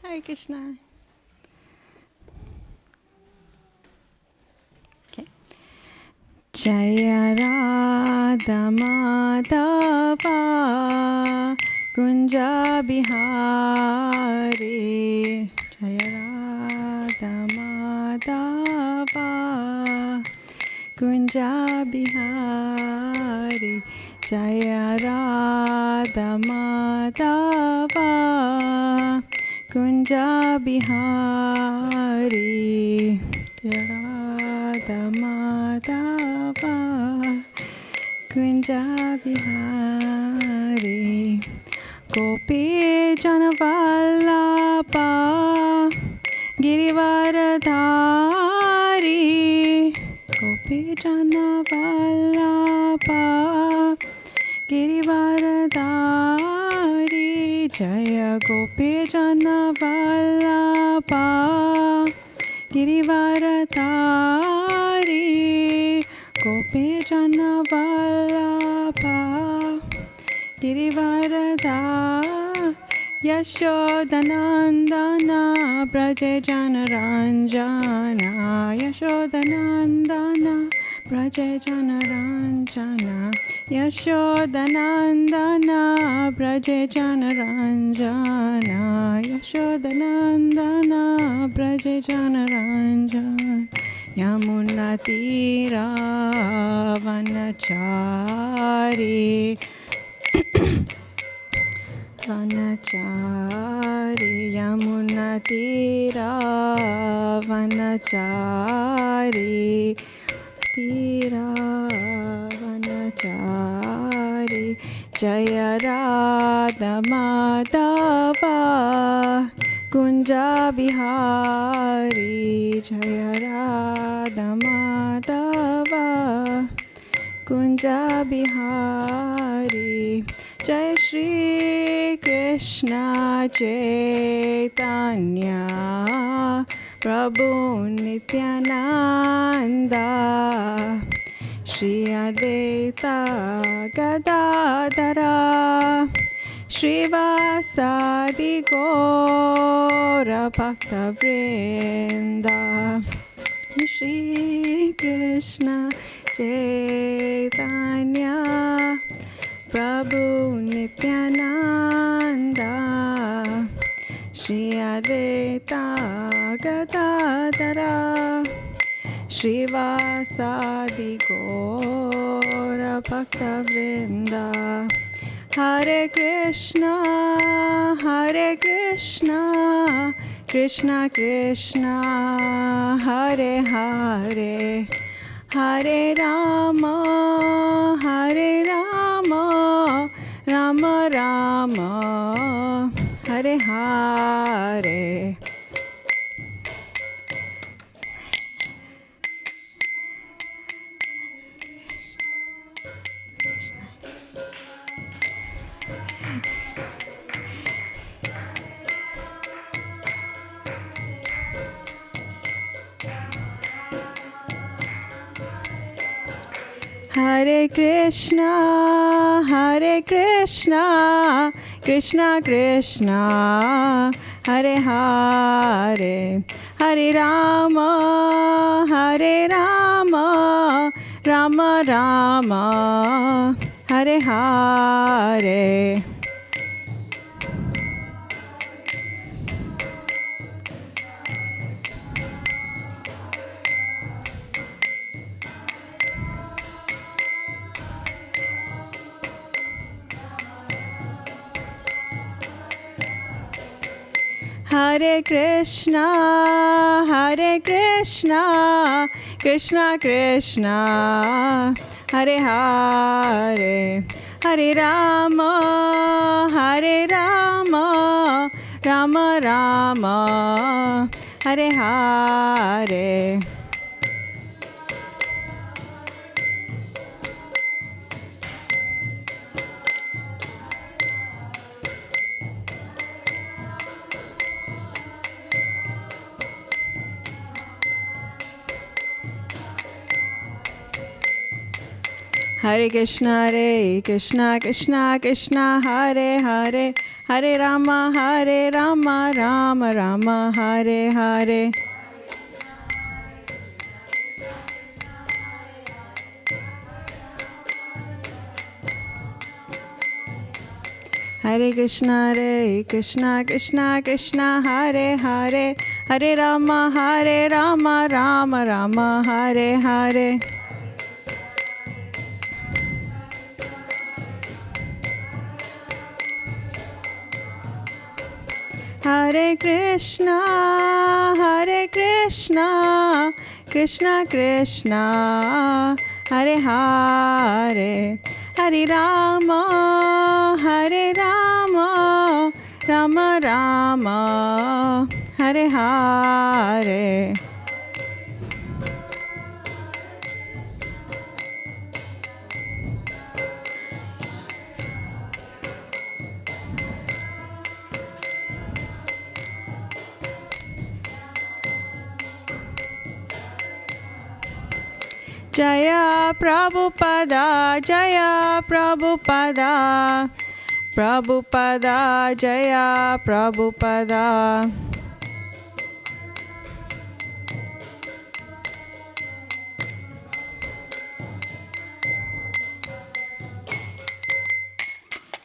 Hare Krishna. Okay. Jaya Radha Madhava Kunja Bihari. Jaya Radha Madhava Kunja Bihari. Jaya Radha Madhava Kunja Bihari. Jaya Radha Madhava Kunja Bihari. Gopi Jana Vallabha Girivaradhari. Gopi Jana Vallabha Girivaradhari. Jaya Gopi Jana Vallabha Girivaradhari. Gopi Jana Vallabha Girivaradhari. Yashodanandana Braje Jana Ranjana. Yashodanandana Braje Jana Ranjana. Yashodanandana Braje Jana Ranjana. Yashodanandana Braje Jana Ranjana. Yamuna Tira Vanachari. Vanachari. Yamuna Tira Vanachari. Tira Vanachari. Jaya Radha Madhava Kunja Bihari. Jaya Radha Madhava Kunja Bihari. Jai Shri Krishna Chaitanya Prabhu Nityananda Shri Advaita Gadadhara Shrivasadi Gaura Bhakta Vrinda. Shri Krishna Chaitanya Prabhu Nityananda Shri Advaita Gadadhara Shrivasadi Gaura Bhakta Vrinda. Hare Krishna Krishna Krishna Hare Hare Hare Rama Rama Rama Hare Hare. Hare Krishna Krishna Krishna Hare Hare Hare Rama Rama Rama Hare Hare. Hare Krishna Krishna Krishna Hare Hare Hare Rama Rama Rama Hare Hare. Hare Krishna Krishna Krishna Hare Hare Hare Rama, Rama Rama, Hare Hare. Hare Krishna, Krishna Krishna, Hare Hare. Hare Rama, Rama Rama, Hare Hare. Hare Krishna, Krishna Krishna, Hare Hare. Hare Rama, Rama Rama, Hare Hare. Jaya Prabhupada, Jaya Prabhupada, Prabhupada, Jaya Prabhupada.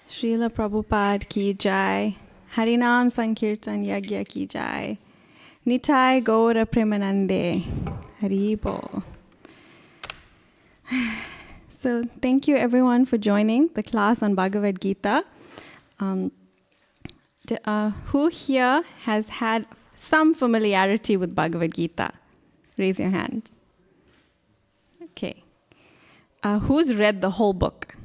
Srila Prabhupada ki jai, Harinam Sankirtan Yagya ki jai, Nitai Gaura Premanande, Hari Bol. So thank you everyone for joining the class on Bhagavad Gita. Who here has had some familiarity with Bhagavad Gita? Raise your hand. Okay. Who's read the whole book?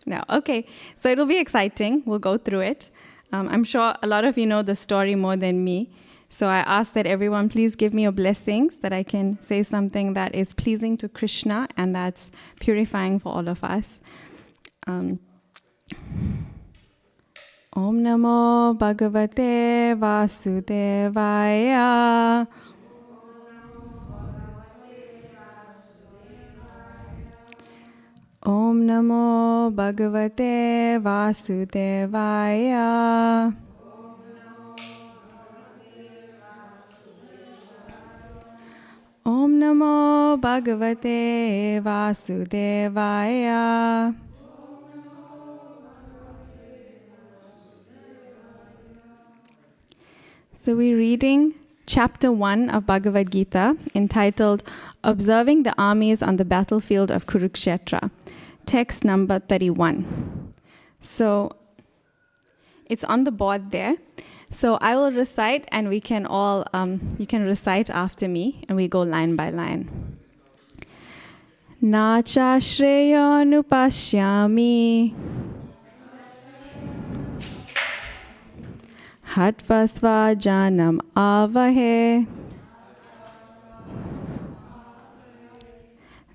No. Okay. So it'll be exciting. We'll go through it. I'm sure a lot of you know the story more than me. So I ask that everyone please give me your blessings, that I can say something that is pleasing to Krishna and that's purifying for all of us. Om Namo Bhagavate Vasudevaya. Om Namo Bhagavate Vasudevaya. Om Namo Bhagavate Vasudevaya. So we're reading chapter 1 of Bhagavad Gita, entitled Observing the Armies on the Battlefield of Kurukshetra, text number 31. So it's on the board there. So I will recite and we can all, you can recite after me and we go line by line. Nacha Shreya Nupashyami Hatvasva Janam Avahe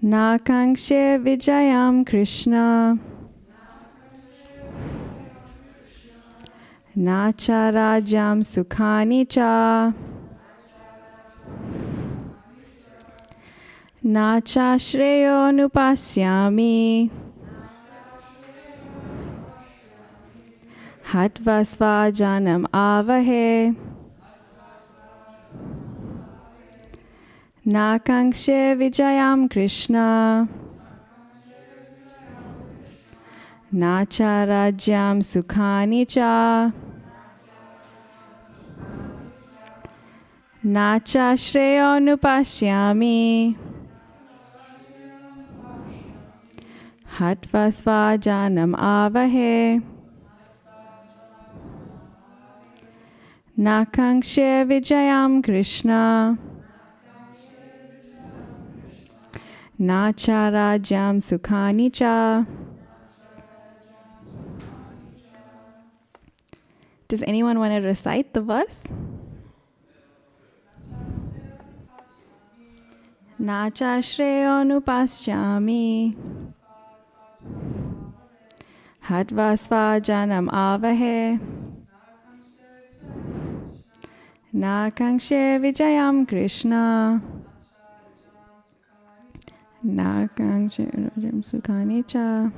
Nakangshe Vijayam Krishna Nacha Rajam Sukhani Cha Nacha Shreyo Nupasyami Hatvasva Janam Avahe Nakangshe Vijayam Krishna Nacha Rajyam Sukhani Cha Nacha Shreyo Nupashyami Hatvasva Janam Avahe Nakangshe Vijayam Krishna Nacha Rajyam Sukhani Cha. Does anyone want to recite the verse? Nacha Shreyo Nupasyami Hatvasva Janam Avahe Nakangshe Vijayam Krishna Nakangshe Rajam Sukhani Cha.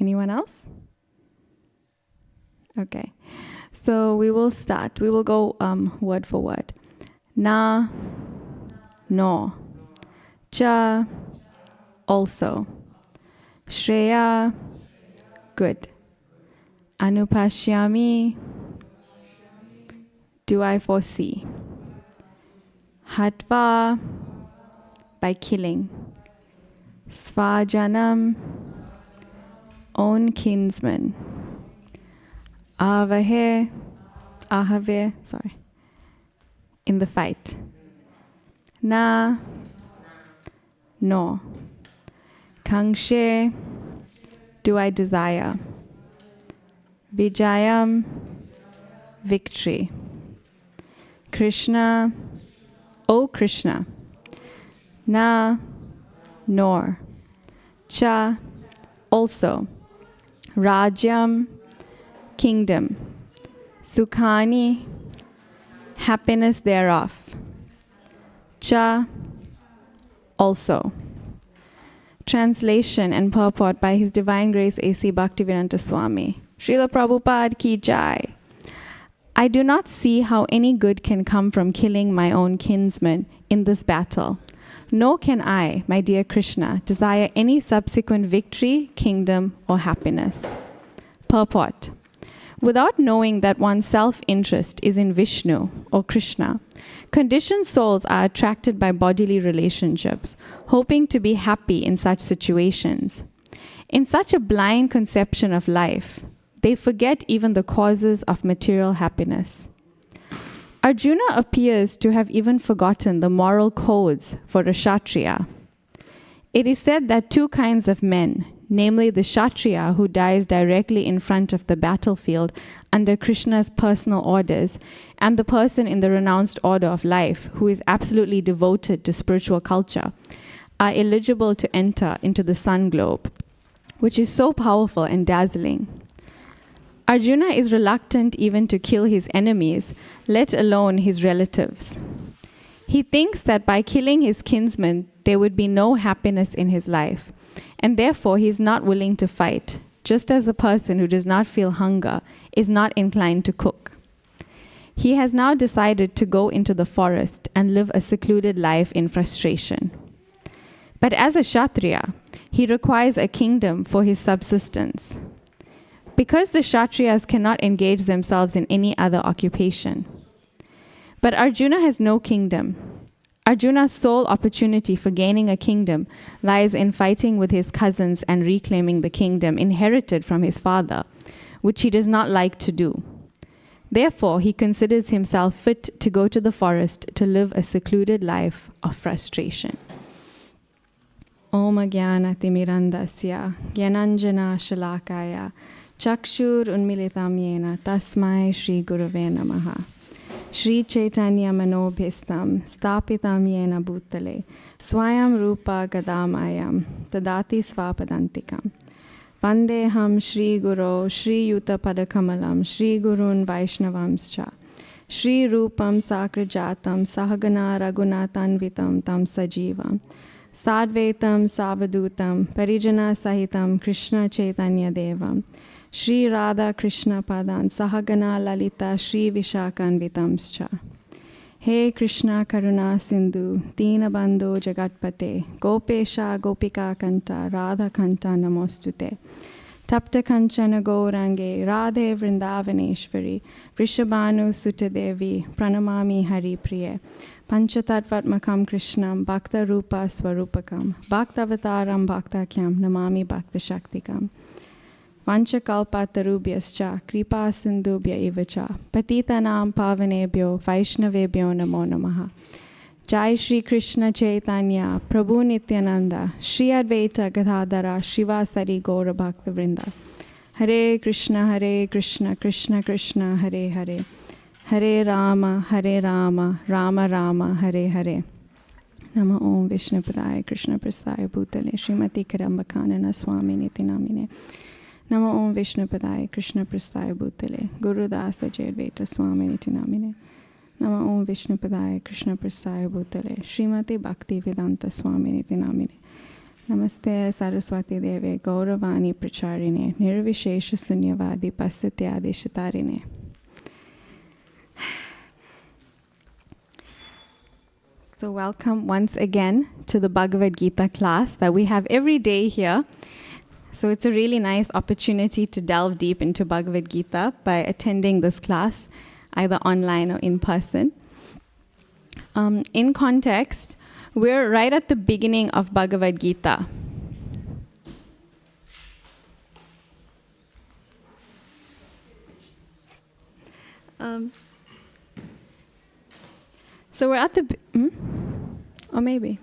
Anyone else? Okay. So we will start. We will go word for word. Na, no. Cha, also. Shreya, good. Anupashyami, do I foresee. Hatva, by killing. Svajanam, own kinsman. Ahave, in the fight. Na, no. Kangshe, do I desire. Vijayam, victory. Krishna, O Krishna. Na, nor. Cha, also. Rajyam, kingdom. Sukhani, happiness thereof. Cha, also. Translation and purport by His Divine Grace A.C. Bhaktivedanta Swami. Srila Prabhupada ki jai. I do not see how any good can come from killing my own kinsman in this battle. Nor can I, my dear Krishna, desire any subsequent victory, kingdom, or happiness. Purport. Without knowing that one's self-interest is in Vishnu or Krishna, conditioned souls are attracted by bodily relationships, hoping to be happy in such situations. In such a blind conception of life, they forget even the causes of material happiness. Arjuna appears to have even forgotten the moral codes for a Kshatriya. It is said that two kinds of men, namely the Kshatriya who dies directly in front of the battlefield under Krishna's personal orders, and the person in the renounced order of life who is absolutely devoted to spiritual culture, are eligible to enter into the sun globe, which is so powerful and dazzling. Arjuna is reluctant even to kill his enemies, let alone his relatives. He thinks that by killing his kinsmen, there would be no happiness in his life, and therefore he is not willing to fight, just as a person who does not feel hunger is not inclined to cook. He has now decided to go into the forest and live a secluded life in frustration. But as a Kshatriya, he requires a kingdom for his subsistence. Because the Kshatriyas cannot engage themselves in any other occupation. But Arjuna has no kingdom. Arjuna's sole opportunity for gaining a kingdom lies in fighting with his cousins and reclaiming the kingdom inherited from his father, which he does not like to do. Therefore, he considers himself fit to go to the forest to live a secluded life of frustration. Om Jnana Timirandasya Gyananjana Shalakaya Chakshur Unmilitam Yena Tasmai Shri Gurave Namaha. Shri Chaitanya Manobhistam Stapitam Yena Bhutale Swayam Rupa Gadamayam Tadati Svapadantikam. Vandeham Shri Guru Shri Yuta Padakamalam Shri Gurun Vaishnavamscha Shri Rupam Sakrajatam Sahagana Raghunatanvitam Tam Sajivam Sadvaitam Savadutam Parijana Sahitam Krishna Chaitanya Devam Shri Radha Krishna Padan Sahagana Lalita Shri Vishakanvitamscha. He Krishna Karuna Sindhu Dina Bandhu Jagatpate Gopesha Gopika Kanta Radha Kanta Namostute Tapta Kanchana Gaurange Radhe Vrindavaneshwari Vrishabhanu Sutadevi Pranamami Hari Priye Panchatattvatmakam Krishnam Bhakta Rupa Swarupakam Bhaktavataram Bhaktakyam Namami Bhakta Shaktikam Vanchakalpatarubhyascha Kripa Sindhubhya Ivacha Patitanam Pavanebhyo Vaishnavebhyo Namo Namaha. Jai Shri Krishna Chaitanya Prabhu Nityananda Shri Advaita Gadadhara Shivasari Gaura Bhakta Vrinda. Hare Krishna Krishna Krishna Hare Hare Hare Rama Rama Rama Hare Hare. Nama Om Vishnupadaya Krishna Prasthaya Bhutale Srimati Karambakanana Swami Niti Namine. Nama Om Vishnupadaya Krishna Prasthaya Bhutale Guru Dasa Jayadvaita Swami Niti Namine. Nama Om Vishnupadaya Krishna Prasthaya Bhutale Srimati Bhakti Vedanta Swami Niti Namine. Namaste Saraswati Deve Gauravani Pracharine Nirvishesha Sunyavadi Pasatyadi Shatarine. So welcome once again to the Bhagavad Gita class that we have every day here. So it's a really nice opportunity to delve deep into Bhagavad Gita by attending this class, either online or in person. In context, we're right at the beginning of Bhagavad Gita. So we're at the... Or maybe.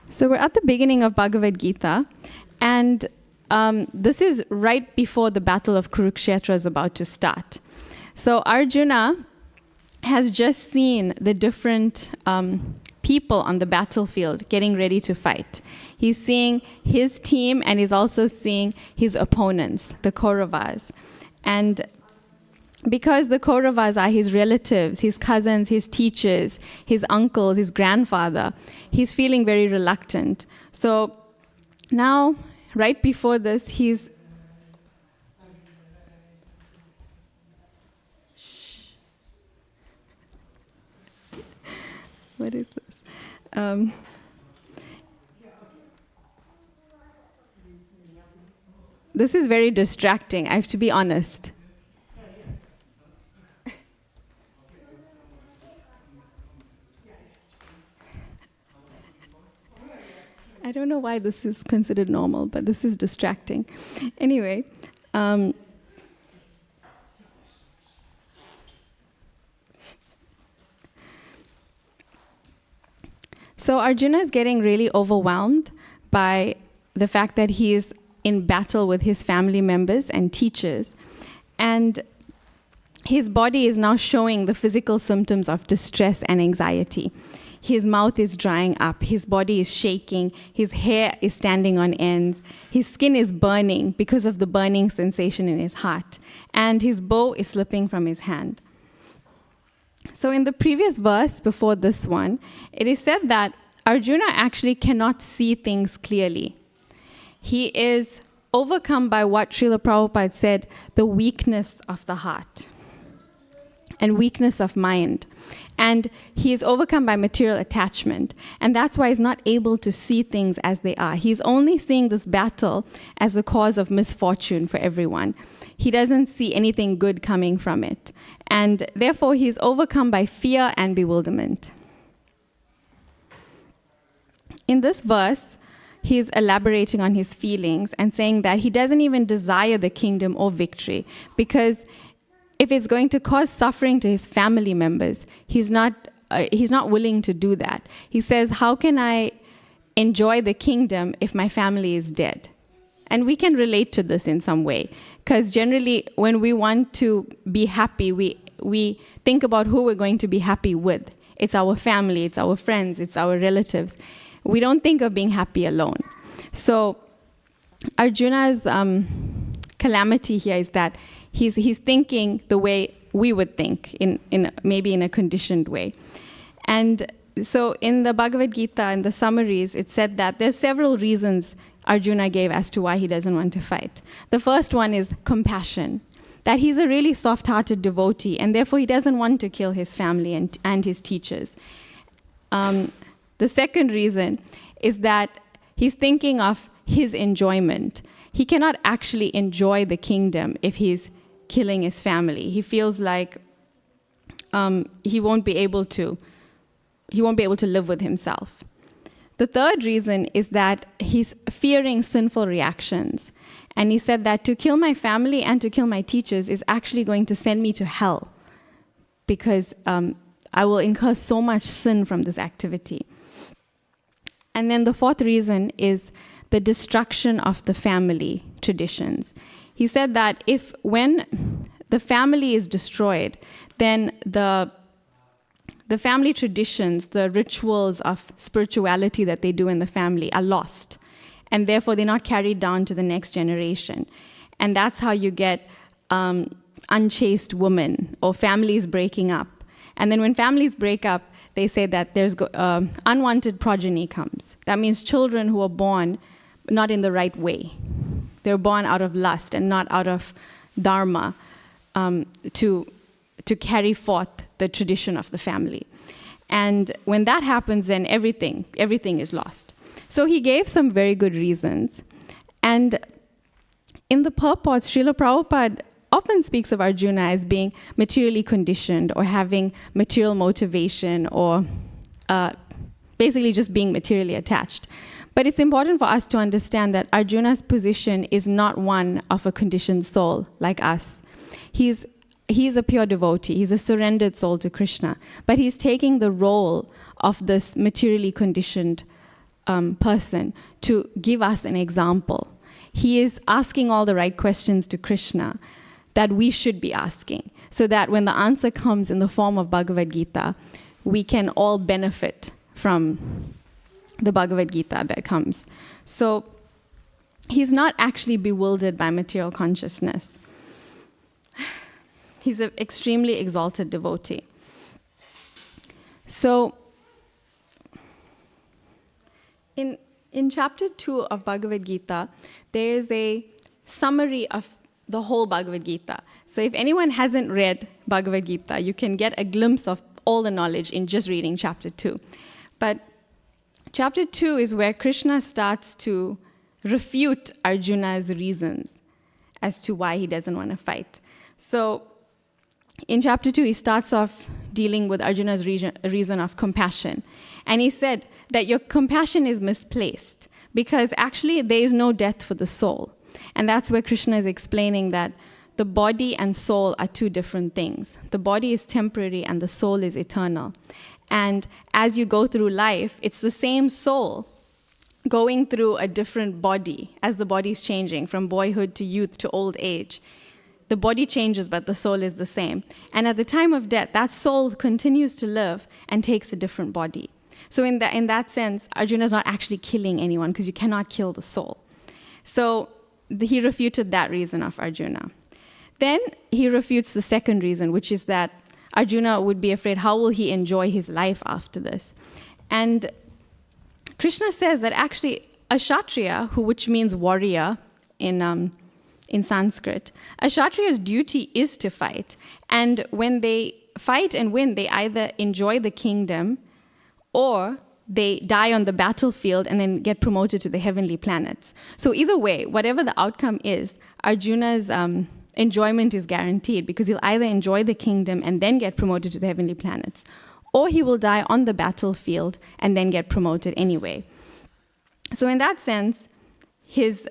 So we're at the beginning of Bhagavad Gita, and this is right before the battle of Kurukshetra is about to start. So Arjuna has just seen the different people on the battlefield getting ready to fight. He's seeing his team, and he's also seeing his opponents, the Kauravas. And because the Kauravas are his relatives, his cousins, his teachers, his uncles, his grandfather, he's feeling very reluctant. So now, right before this, he's... What is this? This is very distracting, I have to be honest. I don't know why this is considered normal, but this is distracting. Anyway, so Arjuna is getting really overwhelmed by the fact that he is in battle with his family members and teachers. And his body is now showing the physical symptoms of distress and anxiety. His mouth is drying up, his body is shaking, his hair is standing on ends, his skin is burning because of the burning sensation in his heart, and his bow is slipping from his hand. So in the previous verse before this one, it is said that Arjuna actually cannot see things clearly. He is overcome by what Srila Prabhupada said, the weakness of the heart and weakness of mind. And he is overcome by material attachment. And that's why he's not able to see things as they are. He's only seeing this battle as a cause of misfortune for everyone. He doesn't see anything good coming from it. And therefore, he's overcome by fear and bewilderment. In this verse, he's elaborating on his feelings and saying that he doesn't even desire the kingdom or victory, because if it's going to cause suffering to his family members, he's not willing to do that. He says, how can I enjoy the kingdom if my family is dead? And we can relate to this in some way, because generally when we want to be happy, we think about who we're going to be happy with. It's our family, it's our friends, it's our relatives. We don't think of being happy alone. So Arjuna's calamity here is that he's thinking the way we would think, maybe in a conditioned way. And so in the Bhagavad Gita, in the summaries, it said that there's several reasons Arjuna gave as to why he doesn't want to fight. The first one is compassion, that he's a really soft-hearted devotee, and therefore he doesn't want to kill his family and his teachers. The second reason is that he's thinking of his enjoyment. He cannot actually enjoy the kingdom if he's killing his family. He feels like he won't be able to live with himself. The third reason is that he's fearing sinful reactions. And he said that to kill my family and to kill my teachers is actually going to send me to hell, because I will incur so much sin from this activity. And then the fourth reason is the destruction of the family traditions. He said that when the family is destroyed, then the family traditions, the rituals of spirituality that they do in the family are lost. And therefore, they're not carried down to the next generation. And that's how you get unchaste women or families breaking up. And then when families break up, they say that there's unwanted progeny comes. That means children who are born not in the right way. They're born out of lust and not out of dharma, to carry forth the tradition of the family. And when that happens, then everything is lost. So he gave some very good reasons. And in the purports, Srila Prabhupada often speaks of Arjuna as being materially conditioned or having material motivation or basically just being materially attached. But it's important for us to understand that Arjuna's position is not one of a conditioned soul like us. He's a pure devotee. He's a surrendered soul to Krishna. But he's taking the role of this materially conditioned person to give us an example. He is asking all the right questions to Krishna that we should be asking, so that when the answer comes in the form of Bhagavad Gita, we can all benefit from the Bhagavad Gita that comes. So he's not actually bewildered by material consciousness. He's an extremely exalted devotee. So in chapter 2 of Bhagavad Gita, there is a summary of the whole Bhagavad Gita. So if anyone hasn't read Bhagavad Gita, you can get a glimpse of all the knowledge in just reading chapter 2. But chapter 2 is where Krishna starts to refute Arjuna's reasons as to why he doesn't want to fight. So in chapter 2, he starts off dealing with Arjuna's reason of compassion. And he said that your compassion is misplaced because actually there is no death for the soul. And that's where Krishna is explaining that the body and soul are two different things. The body is temporary and the soul is eternal. And as you go through life, it's the same soul going through a different body as the body is changing from boyhood to youth to old age. The body changes, but the soul is the same. And at the time of death, that soul continues to live and takes a different body. So in that sense, Arjuna is not actually killing anyone because you cannot kill the soul. So he refuted that reason of Arjuna. Then he refutes the second reason, which is that Arjuna would be afraid, how will he enjoy his life after this? And Krishna says that actually a Kshatriya, which means warrior in Sanskrit, a Kshatriya's duty is to fight. And when they fight and win, they either enjoy the kingdom or they die on the battlefield and then get promoted to the heavenly planets. So either way, whatever the outcome is, Arjuna's enjoyment is guaranteed because he'll either enjoy the kingdom and then get promoted to the heavenly planets, or he will die on the battlefield and then get promoted anyway. So in that sense, his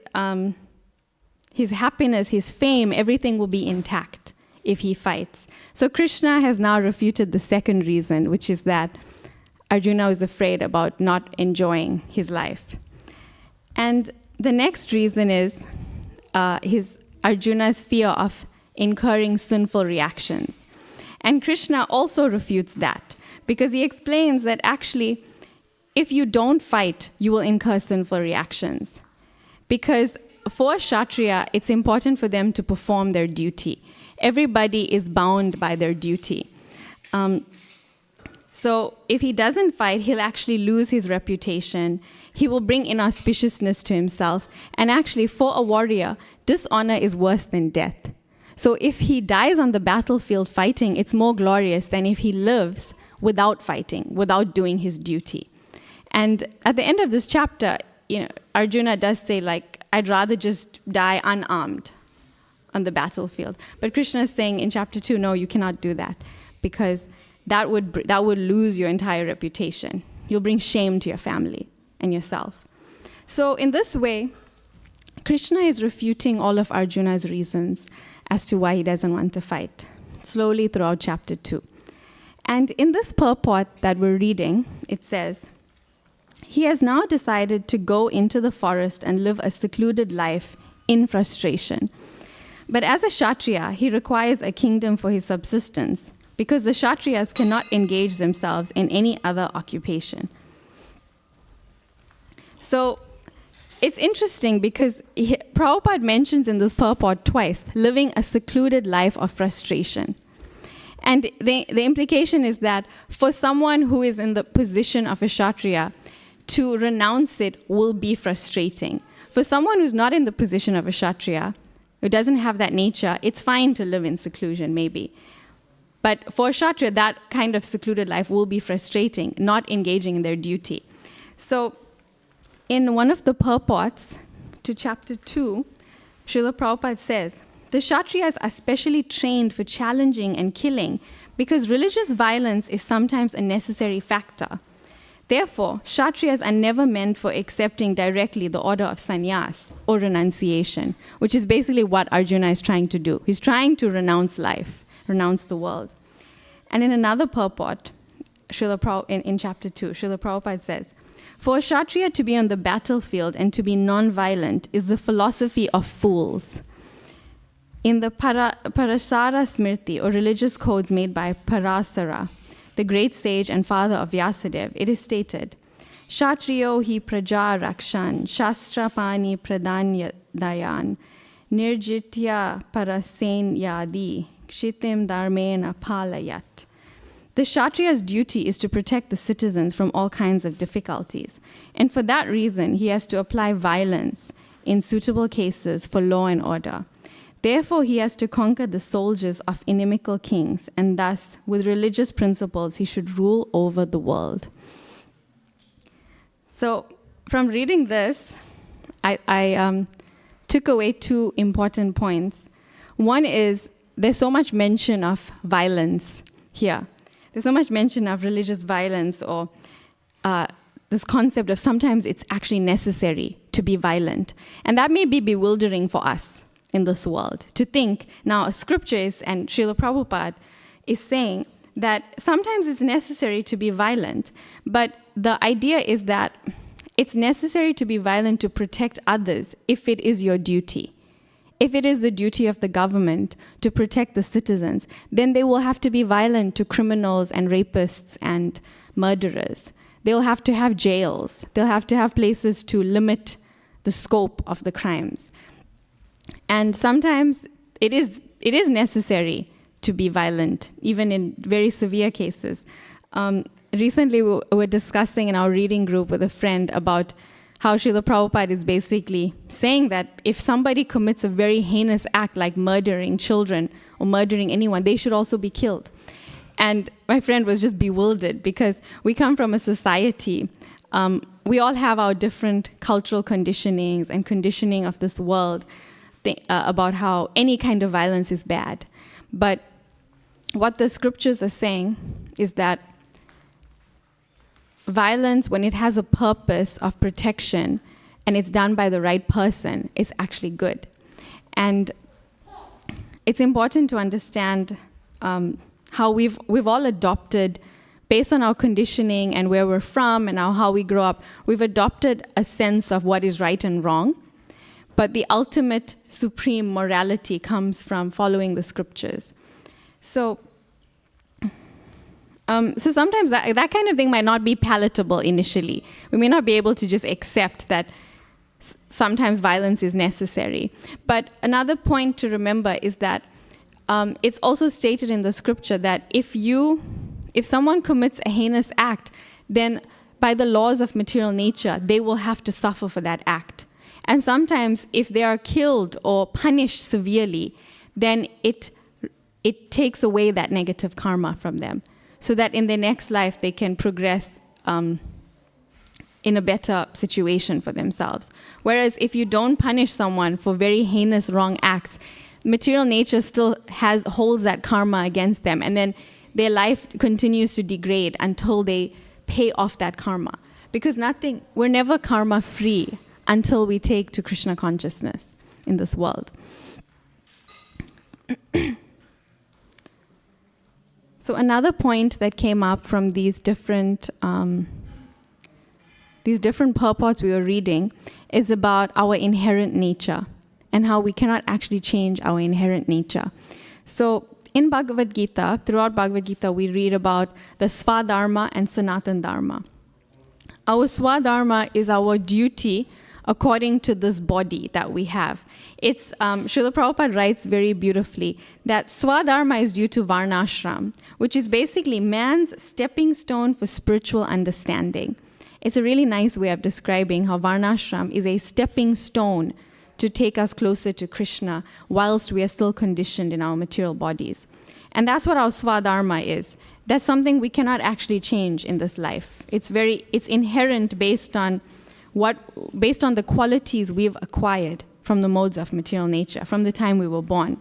happiness, his fame, everything will be intact if he fights. So Krishna has now refuted the second reason, which is that Arjuna is afraid about not enjoying his life. And the next reason is Arjuna's fear of incurring sinful reactions. And Krishna also refutes that because he explains that actually, if you don't fight, you will incur sinful reactions. Because for Kshatriya, it's important for them to perform their duty. Everybody is bound by their duty. So if he doesn't fight, he'll actually lose his reputation. He will bring inauspiciousness to himself. And actually, for a warrior, dishonor is worse than death. So if he dies on the battlefield fighting, it's more glorious than if he lives without fighting, without doing his duty. And at the end of this chapter, Arjuna does say, I'd rather just die unarmed on the battlefield. But Krishna is saying in chapter 2, no, you cannot do that because that would lose your entire reputation. You'll bring shame to your family and yourself. So in this way, Krishna is refuting all of Arjuna's reasons as to why he doesn't want to fight, slowly throughout chapter 2. And in this purport that we're reading, it says, he has now decided to go into the forest and live a secluded life in frustration. But as a Kshatriya, he requires a kingdom for his subsistence because the Kshatriyas cannot engage themselves in any other occupation. So it's interesting because Prabhupada mentions in this purport twice, living a secluded life of frustration. And the implication is that for someone who is in the position of a Kshatriya, to renounce it will be frustrating. For someone who's not in the position of a Kshatriya, who doesn't have that nature, it's fine to live in seclusion, maybe. But for a Kshatriya, that kind of secluded life will be frustrating, not engaging in their duty. So in one of the purports to chapter 2, Srila Prabhupada says, the Kshatriyas are specially trained for challenging and killing because religious violence is sometimes a necessary factor. Therefore, Kshatriyas are never meant for accepting directly the order of sannyas or renunciation, which is basically what Arjuna is trying to do. He's trying to renounce life, renounce the world. And in another purport, in chapter 2, Srila Prabhupada says, for a Kshatriya to be on the battlefield and to be non-violent is the philosophy of fools. In the Parasara Smriti, or religious codes made by Parasara, the great sage and father of Vyasadeva, it is stated, Kshatriyo hi praja rakshan, shastra pani pradanyadayan, nirjitya parasen yadi, kshitim dharmena palayat. The Kshatriya's duty is to protect the citizens from all kinds of difficulties. And for that reason, he has to apply violence in suitable cases for law and order. Therefore, he has to conquer the soldiers of inimical kings, and thus, with religious principles, he should rule over the world. So, from reading this, I took away two important points. One is, there's so much mention of violence here. There's so much mention of religious violence, or this concept of sometimes it's actually necessary to be violent. And that may be bewildering for us in this world, to think, now scriptures and Srila Prabhupada is saying that sometimes it's necessary to be violent, but the idea is that it's necessary to be violent to protect others if it is your duty. If it is the duty of the government to protect the citizens, then they will have to be violent to criminals and rapists and murderers. They'll have to have jails. They'll have to have places to limit the scope of the crimes. And sometimes it is necessary to be violent, even in very severe cases. Recently, we were discussing in our reading group with a friend about how Srila Prabhupada is basically saying that if somebody commits a very heinous act like murdering children or murdering anyone, they should also be killed. And my friend was just bewildered because we come from a society, we all have our different cultural conditionings and conditioning of this world about how any kind of violence is bad. But what the scriptures are saying is that violence, when it has a purpose of protection and it's done by the right person, is actually good. And it's important to understand how we've all adopted, based on our conditioning and where we're from and how we grow up, we've adopted a sense of what is right and wrong. But the ultimate supreme morality comes from following the scriptures. So sometimes that kind of thing might not be palatable initially. We may not be able to just accept that sometimes violence is necessary. But another point to remember is that it's also stated in the scripture that if someone commits a heinous act, then by the laws of material nature, they will have to suffer for that act. And sometimes if they are killed or punished severely, then it takes away that negative karma from them, so that in their next life they can progress in a better situation for themselves. Whereas if you don't punish someone for very heinous wrong acts, material nature still holds that karma against them, and then their life continues to degrade until they pay off that karma. Because we're never karma free until we take to Krishna consciousness in this world. So another point that came up from these different purports we were reading is about our inherent nature and how we cannot actually change our inherent nature. So in Bhagavad Gita, throughout Bhagavad Gita, we read about the Swadharma and Sanatan Dharma. Our Swadharma is our duty according to this body that we have. It's Srila Prabhupada writes very beautifully that Swadharma is due to Varnashram, which is basically man's stepping stone for spiritual understanding. It's a really nice way of describing how Varnashram is a stepping stone to take us closer to Krishna whilst we are still conditioned in our material bodies. And that's what our Swadharma is. That's something we cannot actually change in this life. It's inherent based on the qualities we've acquired from the modes of material nature, from the time we were born.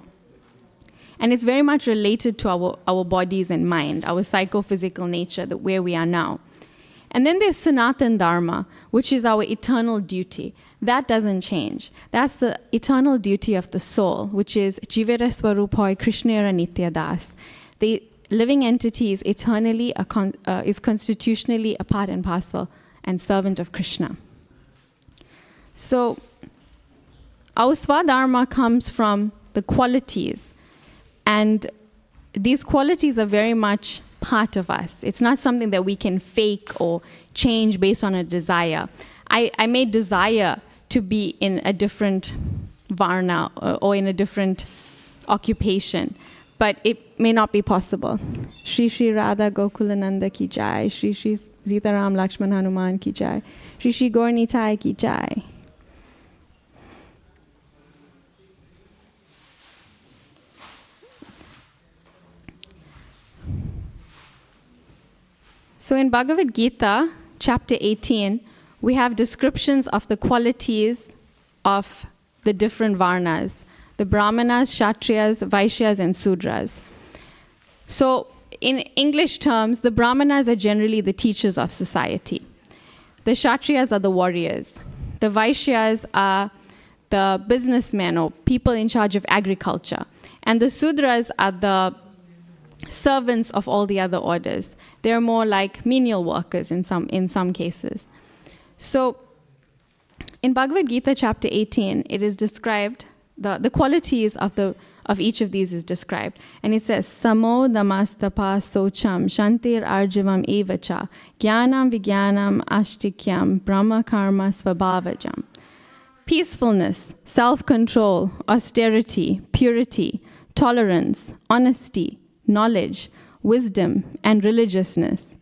And it's very much related to our bodies and mind, our psychophysical nature, where we are now. And then there's Sanatan Dharma, which is our eternal duty. That doesn't change. That's the eternal duty of the soul, which is Jivera Swaruphoy Krishnera Nitya Das. The living entity is eternally, is constitutionally a part and parcel and servant of Krishna. So our Swadharma comes from the qualities, and these qualities are very much part of us. It's not something that we can fake or change based on a desire. I may desire to be in a different varna or in a different occupation, but it may not be possible. Shri Shri Radha Gokulananda ki jai, Shri Shri Sitaram Lakshman Hanuman ki jai, Shri Shri Gaur Nitai ki jai. So in Bhagavad Gita, chapter 18, we have descriptions of the qualities of the different varnas, the Brahmanas, Kshatriyas, Vaishyas, and Sudras. So in English terms, the Brahmanas are generally the teachers of society. The Kshatriyas are the warriors. The Vaishyas are the businessmen or people in charge of agriculture. And the Sudras are the servants of all the other orders. They're more like menial workers in some cases. So in Bhagavad Gita chapter 18, it is described, the qualities of each of these is described. And it says, Samo damastapa socham shantir arjavam evacha jnanam vijnanam ashtikyam brahma karma svabhavajam. Peacefulness, self-control, austerity, purity, tolerance, honesty, knowledge, wisdom, and religiousness.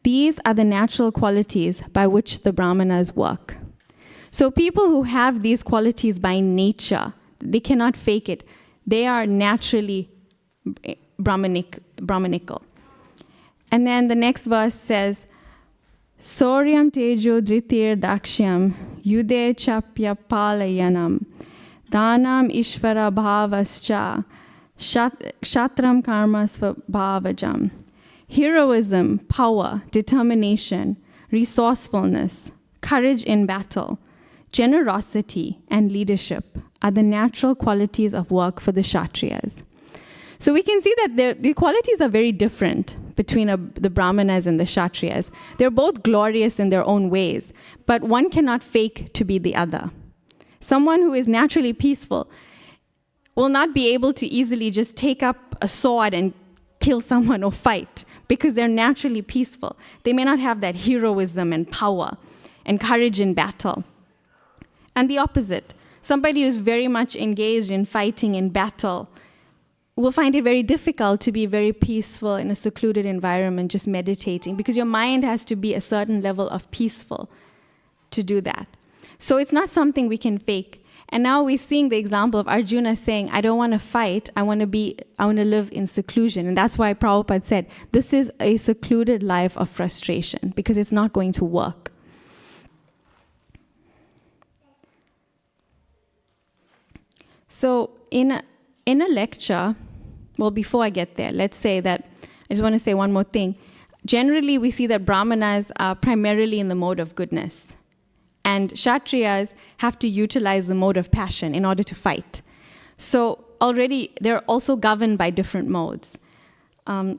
These are the natural qualities by which the Brahmanas work. So people who have these qualities by nature, they cannot fake it. They are naturally Brahmanical. And then the next verse says, Soryam tejo dhritir dakshyam yude chapya palayanam dhanam ishvara bhavascha Kshatram karma svabhavajam. Heroism, power, determination, resourcefulness, courage in battle, generosity, and leadership are the natural qualities of work for the Kshatriyas. So we can see that the qualities are very different between the Brahmanas and the Kshatriyas. They're both glorious in their own ways, but one cannot fake to be the other. Someone who is naturally peaceful will not be able to easily just take up a sword and kill someone or fight because they're naturally peaceful. They may not have that heroism and power and courage in battle. And the opposite, somebody who's very much engaged in fighting in battle will find it very difficult to be very peaceful in a secluded environment, just meditating, because your mind has to be a certain level of peaceful to do that. So it's not something we can fake. And now we're seeing the example of Arjuna saying, I don't want to fight, I want to live in seclusion. And that's why Prabhupada said, this is a secluded life of frustration, because it's not going to work. So in a lecture, well, before I get there, let's say that, I just want to say one more thing. Generally, we see that Brahmanas are primarily in the mode of goodness. And Kshatriyas have to utilize the mode of passion in order to fight. So already they're also governed by different modes. And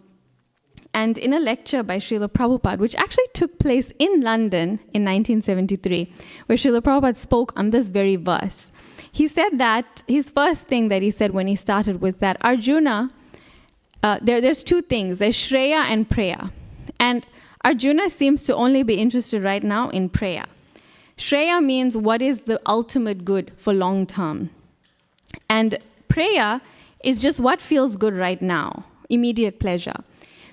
in a lecture by Srila Prabhupada, which actually took place in London in 1973, where Srila Prabhupada spoke on this very verse, he said that his first thing that he said when he started was that Arjuna, there's two things, there's Shreya and Preya. And Arjuna seems to only be interested right now in Preya. Shreya means what is the ultimate good for long term. And Preya is just what feels good right now, immediate pleasure.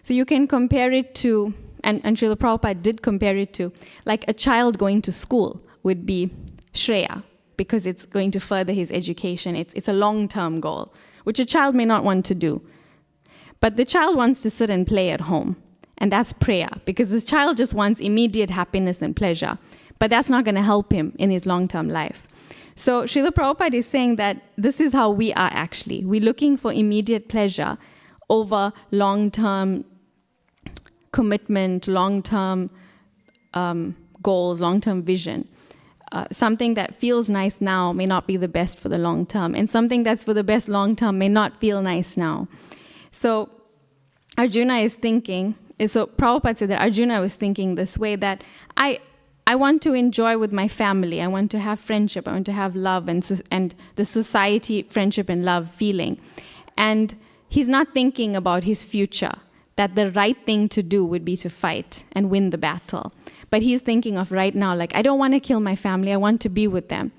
So you can compare it to, and Srila Prabhupada did compare it to, like a child going to school would be Shreya, because it's going to further his education. It's a long-term goal, which a child may not want to do. But the child wants to sit and play at home. And that's Preya, because this child just wants immediate happiness and pleasure. But that's not going to help him in his long-term life. So Srila Prabhupada is saying that this is how we are actually. We're looking for immediate pleasure over long-term commitment, long-term goals, long-term vision. Something that feels nice now may not be the best for the long term. And something that's for the best long term may not feel nice now. So Arjuna is thinking, so Prabhupada said that Arjuna was thinking this way, that I want to enjoy with my family. I want to have friendship. I want to have love and the society friendship and love feeling. And he's not thinking about his future, that the right thing to do would be to fight and win the battle. But he's thinking of right now, like, I don't want to kill my family. I want to be with them.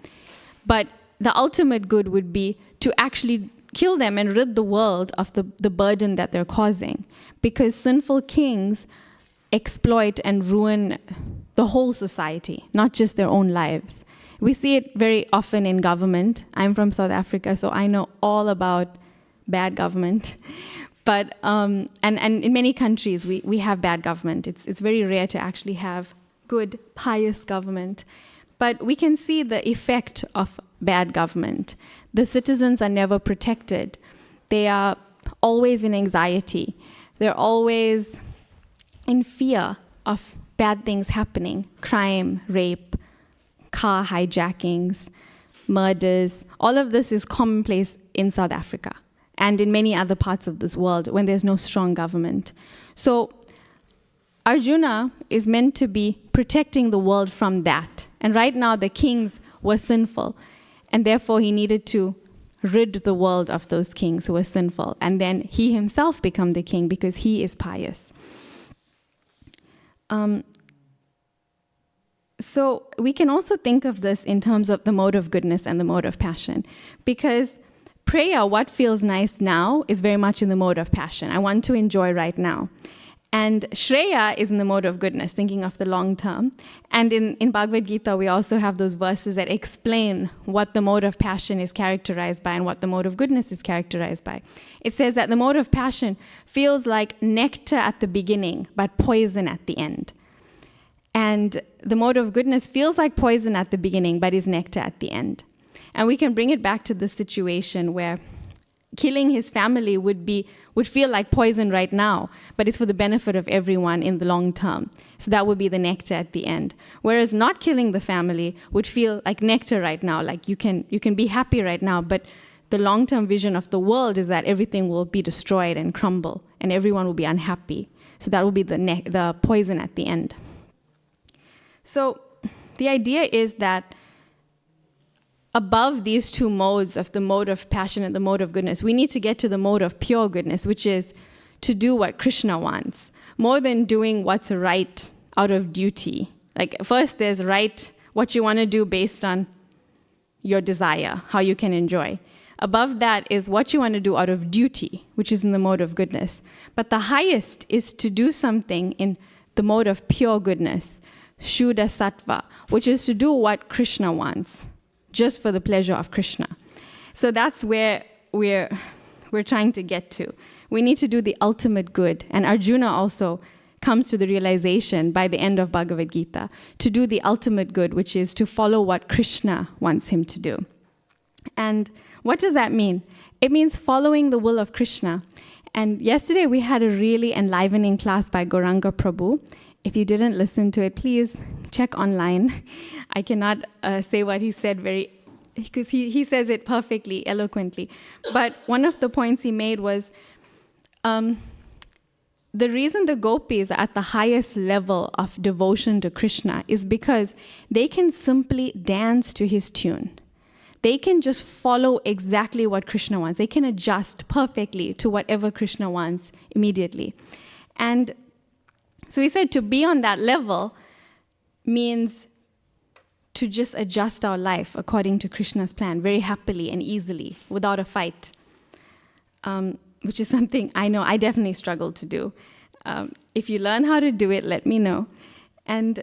But the ultimate good would be to actually kill them and rid the world of the burden that they're causing. Because sinful kings exploit and ruin the whole society, not just their own lives. We see it very often in government. I'm from South Africa, so I know all about bad government. But and in many countries, we have bad government. It's very rare to actually have good, pious government. But we can see the effect of bad government. The citizens are never protected. They are always in anxiety. They're always in fear of bad things happening. Crime, rape, car hijackings, murders. All of this is commonplace in South Africa and in many other parts of this world when there's no strong government. So Arjuna is meant to be protecting the world from that. And right now the kings were sinful, and therefore he needed to rid the world of those kings who were sinful. And then he himself become the king because he is pious. So we can also think of this in terms of the mode of goodness and the mode of passion. Because Preya, what feels nice now, is very much in the mode of passion. I want to enjoy right now. And Shreya is in the mode of goodness, thinking of the long term. And in Bhagavad Gita, we also have those verses that explain what the mode of passion is characterized by and what the mode of goodness is characterized by. It says that the mode of passion feels like nectar at the beginning, but poison at the end. And the mode of goodness feels like poison at the beginning, but is nectar at the end. And we can bring it back to the situation where killing his family would feel like poison right now, but it's for the benefit of everyone in the long term. So that would be the nectar at the end. Whereas not killing the family would feel like nectar right now, like you can be happy right now, but the long-term vision of the world is that everything will be destroyed and crumble, and everyone will be unhappy. So that will be the poison at the end. So the idea is that above these two modes of the mode of passion and the mode of goodness, we need to get to the mode of pure goodness, which is to do what Krishna wants, more than doing what's right out of duty. Like first there's right, what you want to do based on your desire, how you can enjoy. Above that is what you want to do out of duty, which is in the mode of goodness. But the highest is to do something in the mode of pure goodness, Shuddha Sattva, which is to do what Krishna wants, just for the pleasure of Krishna. So that's where we're trying to get to. We need to do the ultimate good. And Arjuna also comes to the realization by the end of Bhagavad Gita to do the ultimate good, which is to follow what Krishna wants him to do. And what does that mean? It means following the will of Krishna. And yesterday we had a really enlivening class by Gauranga Prabhu. If you didn't listen to it, please check online. I cannot say what he said because he says it perfectly, eloquently. But one of the points he made was the reason the gopis are at the highest level of devotion to Krishna is because they can simply dance to his tune. They can just follow exactly what Krishna wants. They can adjust perfectly to whatever Krishna wants immediately. And so he said to be on that level means to just adjust our life according to Krishna's plan very happily and easily without a fight, which is something I know I definitely struggle to do. If you learn how to do it, let me know. And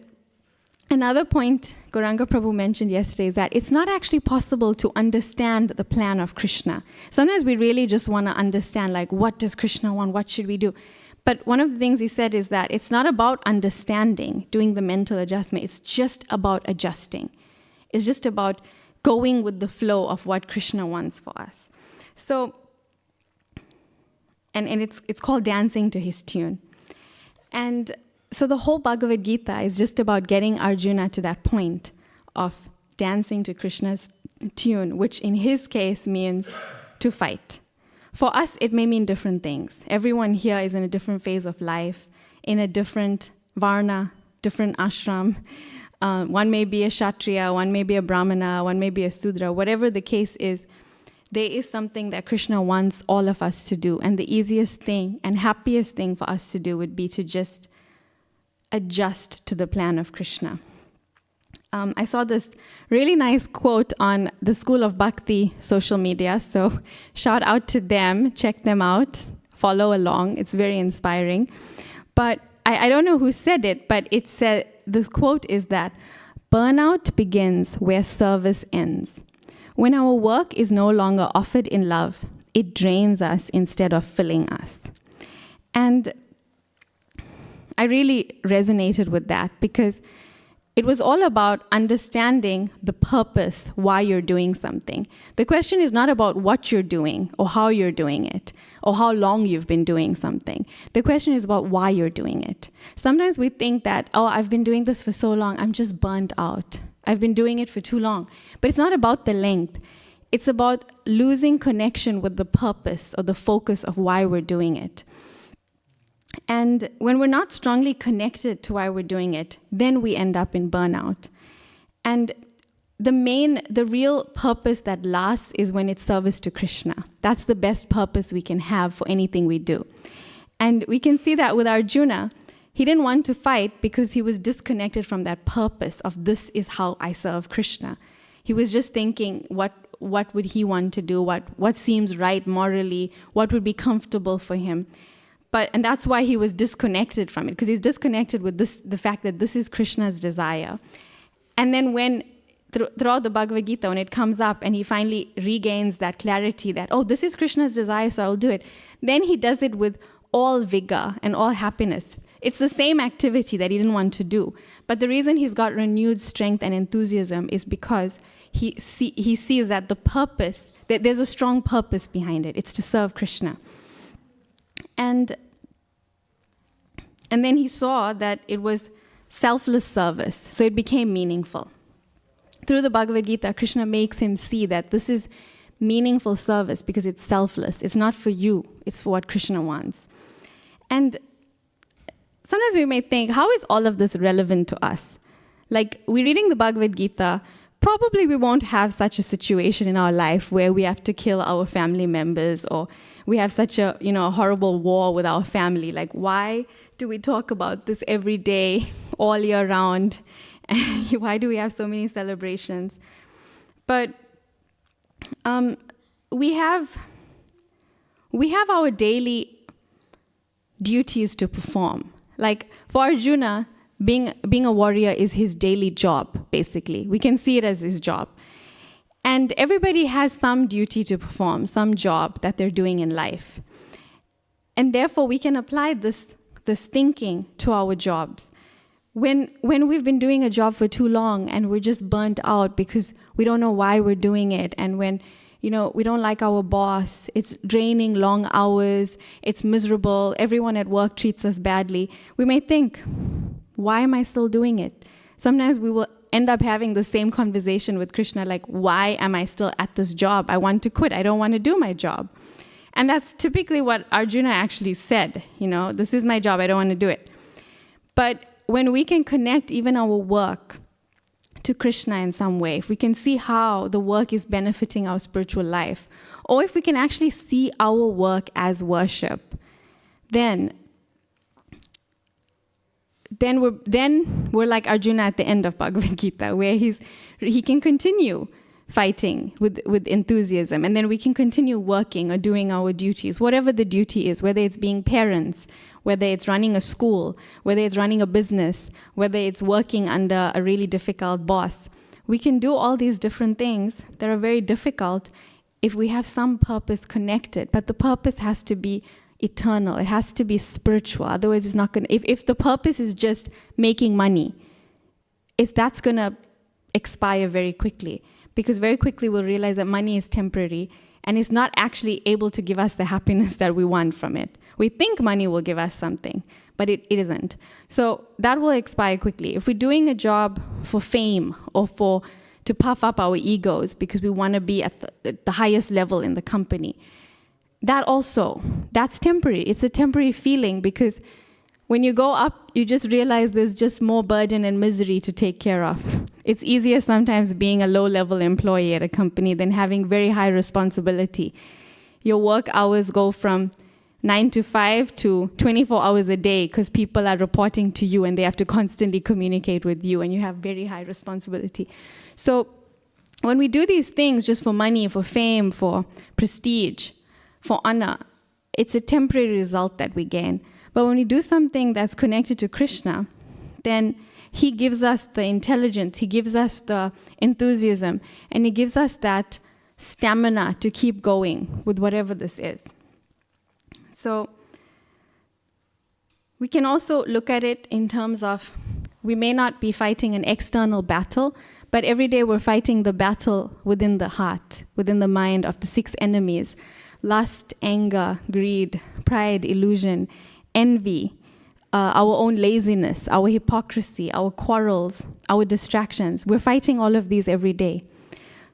another point Gauranga Prabhu mentioned yesterday is that it's not actually possible to understand the plan of Krishna. Sometimes we really just want to understand, like, what does Krishna want? What should we do? But one of the things he said is that it's not about understanding, doing the mental adjustment. It's just about adjusting. It's just about going with the flow of what Krishna wants for us. So, and it's called dancing to his tune. And so the whole Bhagavad Gita is just about getting Arjuna to that point of dancing to Krishna's tune, which in his case means to fight. For us, it may mean different things. Everyone here is in a different phase of life, in a different varna, different ashram. One may be a Kshatriya, one may be a Brahmana, one may be a Sudra. Whatever the case is, there is something that Krishna wants all of us to do. And the easiest thing and happiest thing for us to do would be to just adjust to the plan of Krishna. I saw this really nice quote on the School of Bhakti social media, so shout out to them, check them out, follow along, it's very inspiring. But I don't know who said it, but it said, this quote is that, burnout begins where service ends. When our work is no longer offered in love, it drains us instead of filling us. And I really resonated with that because it was all about understanding the purpose, why you're doing something. The question is not about what you're doing or how you're doing it or how long you've been doing something. The question is about why you're doing it. Sometimes we think that, oh, I've been doing this for so long, I'm just burnt out. I've been doing it for too long. But it's not about the length. It's about losing connection with the purpose or the focus of why we're doing it. And when we're not strongly connected to why we're doing it, then we end up in burnout. And the real purpose that lasts is when it's service to Krishna. That's the best purpose we can have for anything we do. And we can see that with Arjuna. He didn't want to fight because he was disconnected from that purpose of this is how I serve Krishna. He was just thinking, what would he want to do? What seems right morally? What would be comfortable for him? And that's why he was disconnected from it, because he's disconnected with the fact that this is Krishna's desire. And then throughout the Bhagavad Gita, when it comes up and he finally regains that clarity that, oh, this is Krishna's desire, so I'll do it, then he does it with all vigor and all happiness. It's the same activity that he didn't want to do. But the reason he's got renewed strength and enthusiasm is because he sees that the purpose, that there's a strong purpose behind it. It's to serve Krishna. And then he saw that it was selfless service, so it became meaningful. Through the Bhagavad Gita, Krishna makes him see that this is meaningful service because it's selfless. It's not for you, it's for what Krishna wants. And sometimes we may think, how is all of this relevant to us? Like, we're reading the Bhagavad Gita, probably we won't have such a situation in our life where we have to kill our family members or we have such a horrible war with our family. Like, why do we talk about this every day, all year round? Why do we have so many celebrations? But we have our daily duties to perform. Like for Arjuna, being a warrior is his daily job, basically. We can see it as his job. And everybody has some duty to perform, some job that they're doing in life. And therefore, we can apply this thinking to our jobs. When we've been doing a job for too long and we're just burnt out because we don't know why we're doing it, and when we don't like our boss, it's draining, long hours, it's miserable, everyone at work treats us badly, we may think, why am I still doing it? Sometimes we will end up having the same conversation with Krishna, like, why am I still at this job? I want to quit. I don't want to do my job. And that's typically what Arjuna actually said, this is my job. I don't want to do it. But when we can connect even our work to Krishna in some way, if we can see how the work is benefiting our spiritual life, or if we can actually see our work as worship, then then we're like Arjuna at the end of Bhagavad Gita, where he can continue fighting with enthusiasm, and then we can continue working or doing our duties, whatever the duty is, whether it's being parents, whether it's running a school, whether it's running a business, whether it's working under a really difficult boss. We can do all these different things that are very difficult if we have some purpose connected, but the purpose has to be eternal. It has to be spiritual. Otherwise, it's not going to... If the purpose is just making money, that's going to expire very quickly, because very quickly we'll realize that money is temporary and it's not actually able to give us the happiness that we want from it. We think money will give us something, but it isn't. So that will expire quickly. If we're doing a job for fame or to puff up our egos because we want to be at the highest level in the company, that's temporary. It's a temporary feeling, because when you go up, you just realize there's just more burden and misery to take care of. It's easier sometimes being a low-level employee at a company than having very high responsibility. Your work hours go from 9 to 5 to 24 hours a day because people are reporting to you and they have to constantly communicate with you, and you have very high responsibility. So when we do these things just for money, for fame, for prestige, for honor, it's a temporary result that we gain. But when we do something that's connected to Krishna, then he gives us the intelligence, he gives us the enthusiasm, and he gives us that stamina to keep going with whatever this is. So we can also look at it in terms of, we may not be fighting an external battle, but every day we're fighting the battle within the heart, within the mind of the 6 enemies: lust, anger, greed, pride, illusion, envy, our own laziness, our hypocrisy, our quarrels, our distractions. We're fighting all of these every day.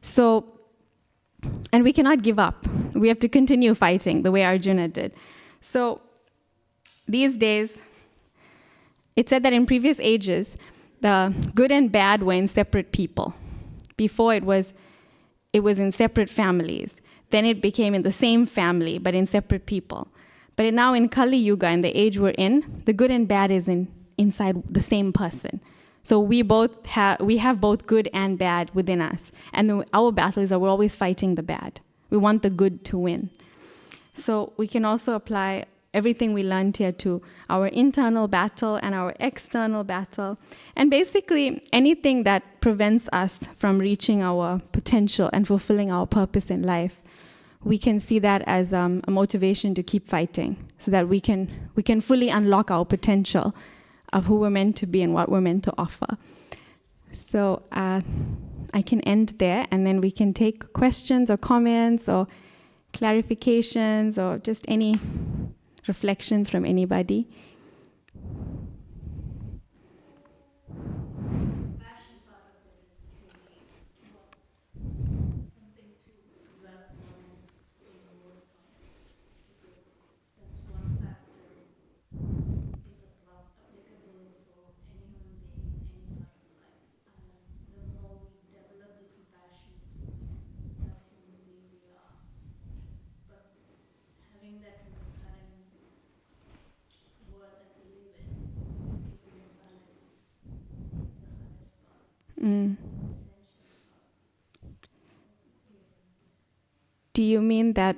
So, and we cannot give up. We have to continue fighting the way Arjuna did. So these days, it said that in previous ages, the good and bad were in separate people. Before it was in separate families. Then it became in the same family, but in separate people. But now in Kali Yuga, in the age we're in, the good and bad is inside the same person. So we have both good and bad within us. And our battle is that we're always fighting the bad. We want the good to win. So we can also apply everything we learned here to our internal battle and our external battle. And basically anything that prevents us from reaching our potential and fulfilling our purpose in life, we can see that as a motivation to keep fighting, so that we can fully unlock our potential of who we're meant to be and what we're meant to offer. So I can end there, and then we can take questions or comments or clarifications or just any reflections from anybody. Do you mean that,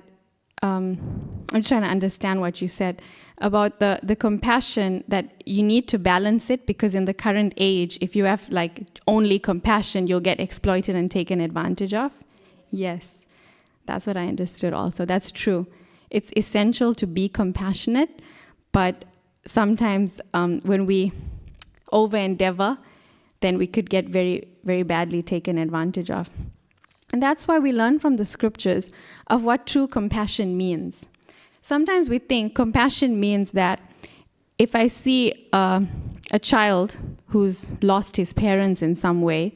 I'm just trying to understand what you said about the compassion, that you need to balance it, because in the current age, if you have like only compassion, you'll get exploited and taken advantage of? Yes, that's what I understood also. That's true. It's essential to be compassionate, but sometimes when we over-endeavor, then we could get very, very badly taken advantage of. And that's why we learn from the scriptures of what true compassion means. Sometimes we think compassion means that if I see a child who's lost his parents in some way,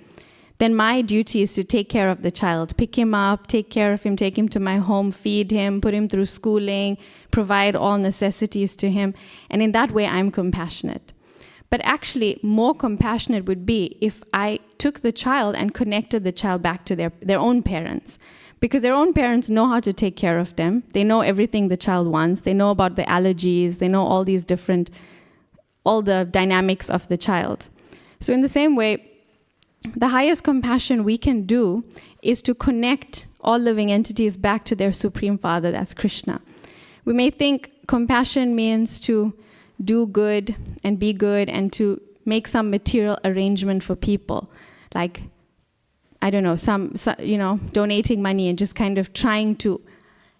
then my duty is to take care of the child, pick him up, take care of him, take him to my home, feed him, put him through schooling, provide all necessities to him. And in that way, I'm compassionate. But actually, more compassionate would be if I took the child and connected the child back to their own parents. Because their own parents know how to take care of them. They know everything the child wants. They know about the allergies. They know all all the dynamics of the child. So in the same way, the highest compassion we can do is to connect all living entities back to their Supreme Father, that's Krishna. We may think compassion means to do good and be good and to make some material arrangement for people, like, I don't know, some donating money and just kind of trying to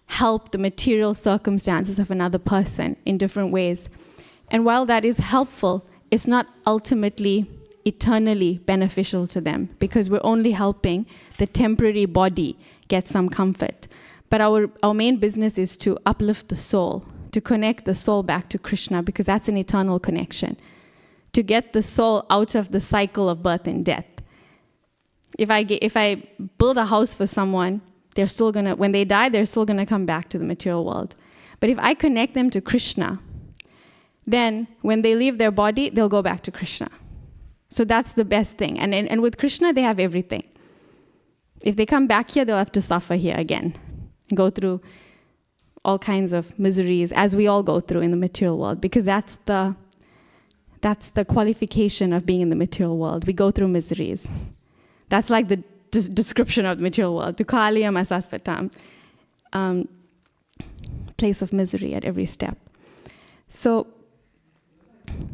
help the material circumstances of another person in different ways. And while that is helpful, it's not ultimately eternally beneficial to them, because we're only helping the temporary body get some comfort. But our main business is to uplift the soul, to connect the soul back to Krishna, because that's an eternal connection. To get the soul out of the cycle of birth and death. If I build a house for someone, they're still gonna, when they die, they're still gonna come back to the material world. But if I connect them to Krishna, then when they leave their body, they'll go back to Krishna. So that's the best thing. And with Krishna, they have everything. If they come back here, they'll have to suffer here again. And go through all kinds of miseries, as we all go through in the material world, because that's the qualification of being in the material world. We go through miseries. That's like the description of the material world. Dukkhaliyam asasvatam. Place of misery at every step. So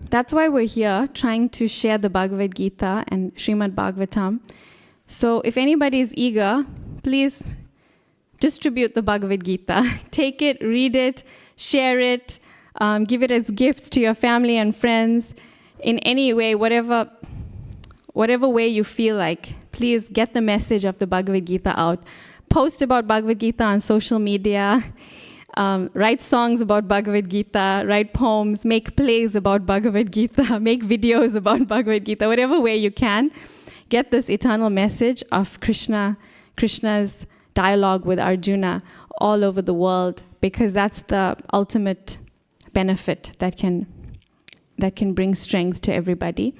that's why we're here, trying to share the Bhagavad Gita and Srimad Bhagavatam. So if anybody is eager, please distribute the Bhagavad Gita. Take it, read it, share it, give it as gifts to your family and friends. In any way, whatever way you feel like, please get the message of the Bhagavad Gita out. Post about Bhagavad Gita on social media. Write songs about Bhagavad Gita, write poems, make plays about Bhagavad Gita, make videos about Bhagavad Gita, whatever way you can. Get this eternal message of Krishna's dialogue with Arjuna all over the world, because that's the ultimate benefit that can bring strength to everybody.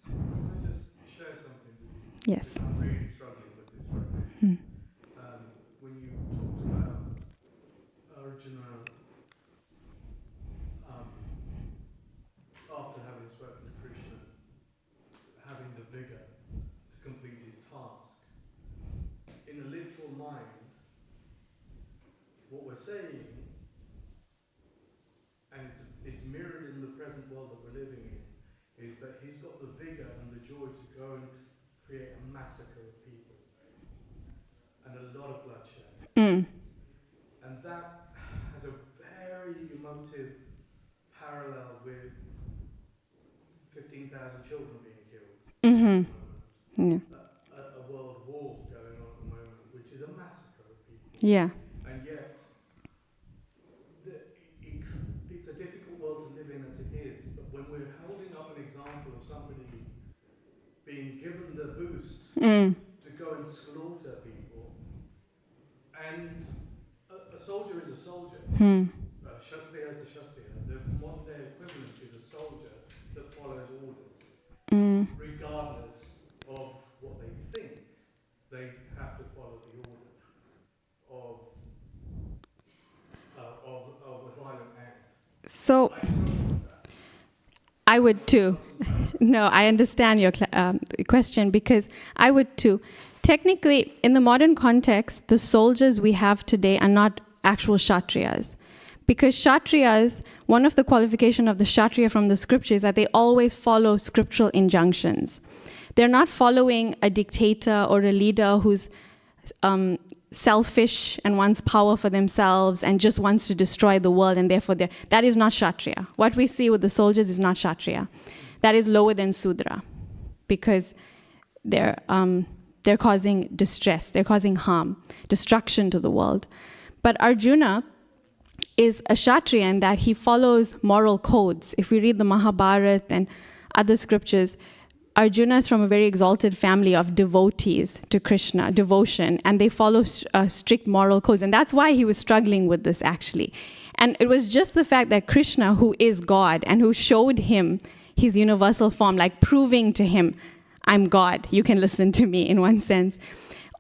Can I just share something? Yes. I'm really struggling with this right now. When you talked about Arjuna, after having spoken to Krishna, having the vigor to complete his task. In a literal mind, what we're saying, and it's mirrored in the present world that we're living in, is that he's got the vigor and the joy to go and create a massacre of people and a lot of bloodshed. And that has a very emotive parallel with 15,000 children being killed. Yeah. A world war going on at the moment, which is a massacre of people. Yeah. And yet, it's a difficult world to live in as it is, but when we're holding up an example of somebody being given the boost to go and slaughter people, and a soldier is a soldier, Kshatriya is a Kshatriya, the modern day equivalent is a soldier that follows orders, regardless of what they think, they have to follow the order of a violent act. So I would too. No, I understand your question, because I would too. Technically, in the modern context, the soldiers we have today are not actual Kshatriyas. Because Kshatriyas, one of the qualifications of the Kshatriya from the scripture is that they always follow scriptural injunctions. They're not following a dictator or a leader who's selfish and wants power for themselves and just wants to destroy the world, and therefore that is not Kshatriya. What we see with the soldiers is not Kshatriya. That is lower than Sudra, because they're causing distress, they're causing harm, destruction to the world. But Arjuna is a Kshatriya in that he follows moral codes. If we read the Mahabharata and other scriptures, Arjuna is from a very exalted family of devotees to Krishna, devotion, and they follow strict moral codes. And that's why he was struggling with this, actually. And it was just the fact that Krishna, who is God and who showed him his universal form, like proving to him, I'm God, you can listen to me, in one sense.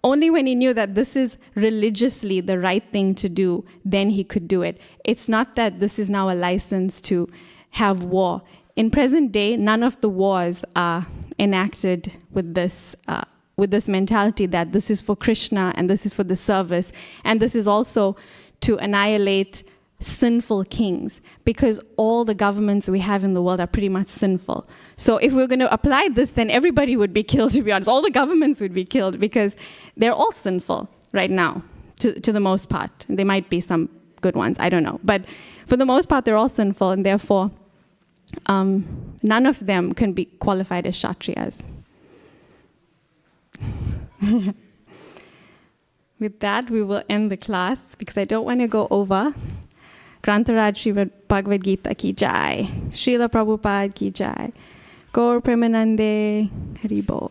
Only when he knew that this is religiously the right thing to do, then he could do it. It's not that this is now a license to have war. In present day, none of the wars are enacted with this mentality that this is for Krishna and this is for the service, and this is also to annihilate sinful kings, because all the governments we have in the world are pretty much sinful. So if we're going to apply this, then everybody would be killed, to be honest. All the governments would be killed because they're all sinful right now, to the most part. There might be some good ones, I don't know. But for the most part, they're all sinful, and therefore none of them can be qualified as Kshatriyas. With that, we will end the class because I don't want to go over. Grantaraj Srimad Bhagavad Gita ki jai. Srila Prabhupada ki jai. Gaur Premanande Hari Bol.